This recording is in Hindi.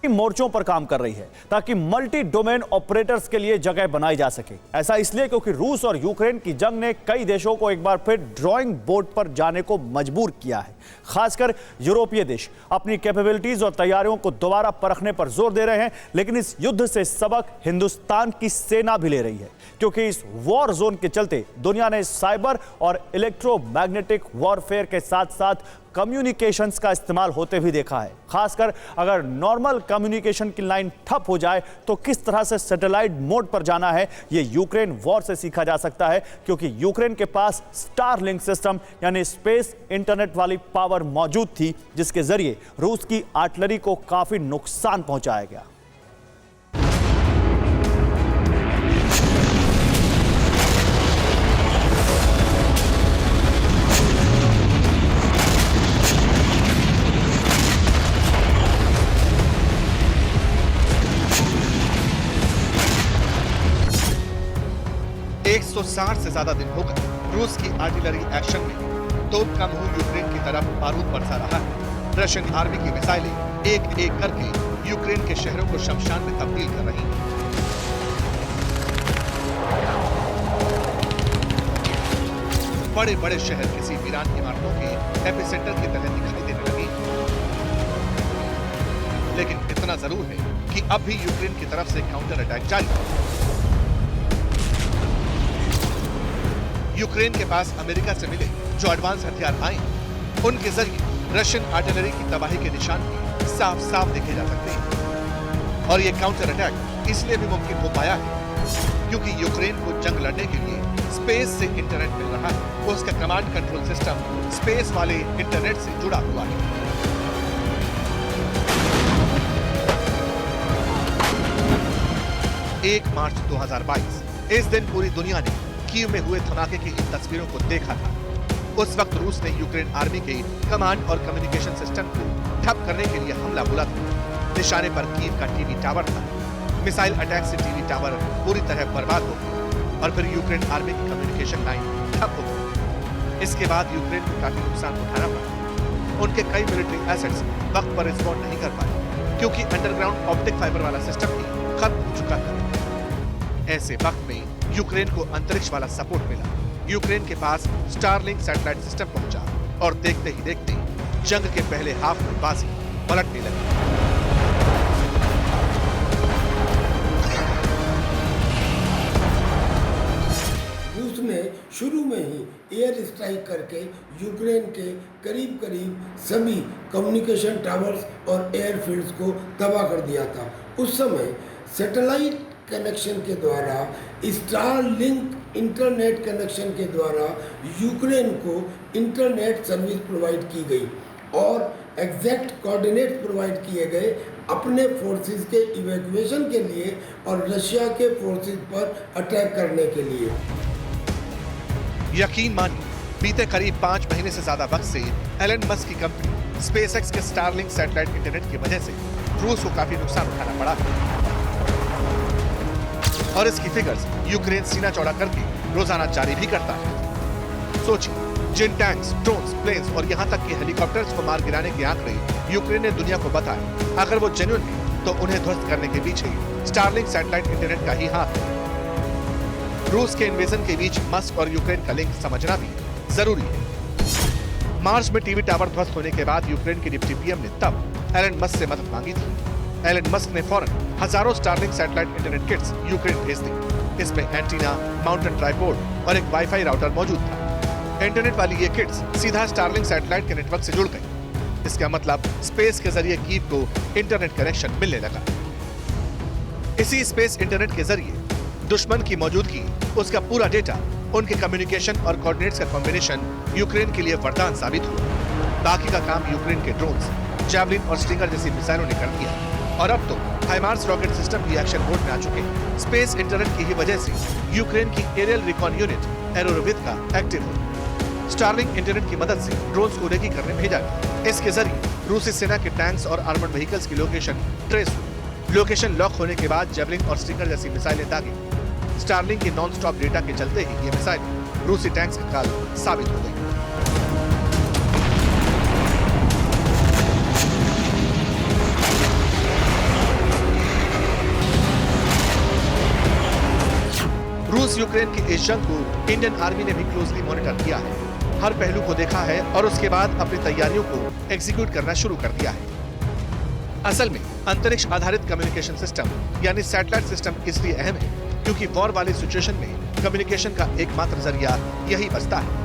मोर्चों पर काम कर रही है ताकि मल्टी डोमेन ऑपरेटर्स के लिए जगह बनाई जा सके। ऐसा इसलिए क्योंकि रूस और यूक्रेन की जंग ने कई देशों को एक बार फिर ड्राइंग बोर्ड पर जाने को मजबूर किया है। खासकर यूरोपीय देश अपनी कैपेबिलिटीज और तैयारियों को दोबारा परखने पर जोर दे रहे हैं, लेकिन इस युद्ध से सबक हिंदुस्तान की सेना भी ले रही है, क्योंकि इस वॉर जोन के चलते दुनिया ने साइबर और इलेक्ट्रोमैग्नेटिक वॉरफेयर के साथ साथ कम्युनिकेशंस का इस्तेमाल होते भी देखा है। खासकर अगर नॉर्मल कम्युनिकेशन की लाइन ठप हो जाए तो किस तरह से सैटेलाइट मोड पर जाना है, ये यूक्रेन वॉर से सीखा जा सकता है, क्योंकि यूक्रेन के पास स्टारलिंक सिस्टम यानी स्पेस इंटरनेट वाली पावर मौजूद थी, जिसके जरिए रूस की आर्टिलरी को काफी नुकसान पहुंचाया गया। तो 160 से ज्यादा दिन हो गए रूस की आर्टिलरी एक्शन में तोप का मुंह यूक्रेन की तरफ बारूद बरसा रहा है। रशियन आर्मी की मिसाइलें एक एक करके यूक्रेन के शहरों को शमशान में तब्दील कर रही हैं। बड़े बड़े शहर किसी वीरान इमारतों के एपिसेंटर की तरह दिखाई देने लगे। लेकिन इतना जरूर है कि अब भी यूक्रेन की तरफ से काउंटर अटैक जारी है। यूक्रेन के पास अमेरिका से मिले जो एडवांस हथियार आए, उनके जरिए रशियन आर्टिलरी की तबाही के निशान भी साफ साफ देखे जा सकते हैं। और ये काउंटर अटैक इसलिए भी मुमकिन हो पाया है क्योंकि यूक्रेन को जंग लड़ने के लिए स्पेस से इंटरनेट मिल रहा है। उसका कमांड कंट्रोल सिस्टम स्पेस वाले इंटरनेट से जुड़ा हुआ है। 1 मार्च 2022 इस दिन पूरी दुनिया ने कीव में हुए धमाके की इन तस्वीरों को देखा था। उस वक्त रूस ने यूक्रेन आर्मी के कमांड और कम्युनिकेशन सिस्टम को ठप करने के लिए हमला बोला था। निशाने पर कीव का टीवी टावर था। मिसाइल अटैक से टीवी टावर पूरी तरह बर्बाद हो गया और फिर यूक्रेन आर्मी की कम्युनिकेशन लाइन ठप हो गई। इसके बाद यूक्रेन को काफी नुकसान उठाना पड़ा। उनके कई मिलिट्री एसेट्स वक्त पर रिस्पॉन्ड नहीं कर पाए क्योंकि अंडरग्राउंड ऑप्टिक फाइबर वाला सिस्टम भी खत्म हो चुका था। ऐसे वक्त में यूक्रेन को अंतरिक्ष वाला सपोर्ट मिला। यूक्रेन के पास स्टारलिंक सैटेलाइट सिस्टम पहुंचा और देखते ही देखते जंग के पहले हाफ में बाजी पलटने लगी। रूस ने शुरू में ही एयर स्ट्राइक करके यूक्रेन के करीब करीब सभी कम्युनिकेशन टावर्स और एयरफील्ड्स को तबाह कर दिया था। उस समय सैटेलाइट कनेक्शन के द्वारा, स्टारलिंक इंटरनेट कनेक्शन के द्वारा यूक्रेन को इंटरनेट सर्विस प्रोवाइड की गई और एग्जैक्ट कोऑर्डिनेट प्रोवाइड किए गए अपने फोर्सेस के इवैक्यूएशन के लिए और रशिया के फोर्सेस पर अटैक करने के लिए। यकीन मानिए, बीते करीब 5 महीने से ज्यादा वक्त से एलन मस्क की कंपनी स्पेसएक्स के स्टारलिंक सैटेलाइट इंटरनेट की वजह से रूस को काफी नुकसान उठाना पड़ा और इसकी फिगर्स यूक्रेन सीना चौड़ा करके रोजाना जारी भी करता है। सोचिए, जिन टैंक्स, ड्रोन्स, प्लेन्स और यहाँ तक कि हेलीकॉप्टर्स को मार गिराने के आंकड़े यूक्रेन ने दुनिया को बताए, अगर वो जेन्युइन है तो उन्हें ध्वस्त करने के पीछे स्टारलिंक सैटेलाइट इंटरनेट का ही हाथ है। रूस के इन्वेजन के बीच मस्क और यूक्रेन का लिंक समझना भी जरूरी है। मार्च में टीवी टावर ध्वस्त होने के बाद यूक्रेन के डिप्टी पीएम ने तब एलन मस्क से मदद मांगी थी। एलन मस्क ने फौरन हजारों Starlink satellite internet kits Ukraine भेज दी। इसमें एंटीना, माउंटेन ट्राइपोड और एक वाईफाई राउटर मौजूद था। इंटरनेट वाली ये किट्स सीधा स्टारलिंक सैटेलाइट के नेटवर्क से जुड़ गई। इसका मतलब स्पेस के जरिए कीव को इंटरनेट कनेक्शन मिलने लगा। इसी स्पेस इंटरनेट के जरिए दुश्मन की मौजूदगी, उसका पूरा डेटा, उनके कम्युनिकेशन और कोऑर्डिनेट्स का कॉम्बिनेशन यूक्रेन के लिए वरदान साबित हुआ। बाकी का काम यूक्रेन के ड्रोन्स, जैवलिन और स्टिंगर जैसी मिसाइलों ने कर दिया और अब तो हाइमार्स रॉकेट सिस्टम भी एक्शन मोड में आ चुके हैं। स्पेस इंटरनेट की ही वजह से यूक्रेन की एरियल रिकॉन यूनिट एरोविद का एक्टिव है। स्टारलिंक इंटरनेट की मदद से ड्रोन्स को रेकी करने भेजा गया। इसके जरिए रूसी सेना के टैंक्स और आर्मर्ड व्हीकल्स की लोकेशन ट्रेस हुई। लोकेशन लॉक होने के बाद जैवलिन और स्टिंगर जैसी मिसाइलें दागी। स्टारलिंक के नॉन स्टॉप डेटा के चलते ही ये मिसाइल रूसी टैंक्स का काल साबित हो गई। रूस यूक्रेन की इस जंग को इंडियन आर्मी ने भी क्लोजली मॉनिटर किया है, हर पहलू को देखा है और उसके बाद अपनी तैयारियों को एग्जीक्यूट करना शुरू कर दिया है। असल में अंतरिक्ष आधारित कम्युनिकेशन सिस्टम यानी सैटेलाइट सिस्टम इसलिए अहम है क्योंकि वॉर वाले सिचुएशन में कम्युनिकेशन का एकमात्र जरिया यही बचता है।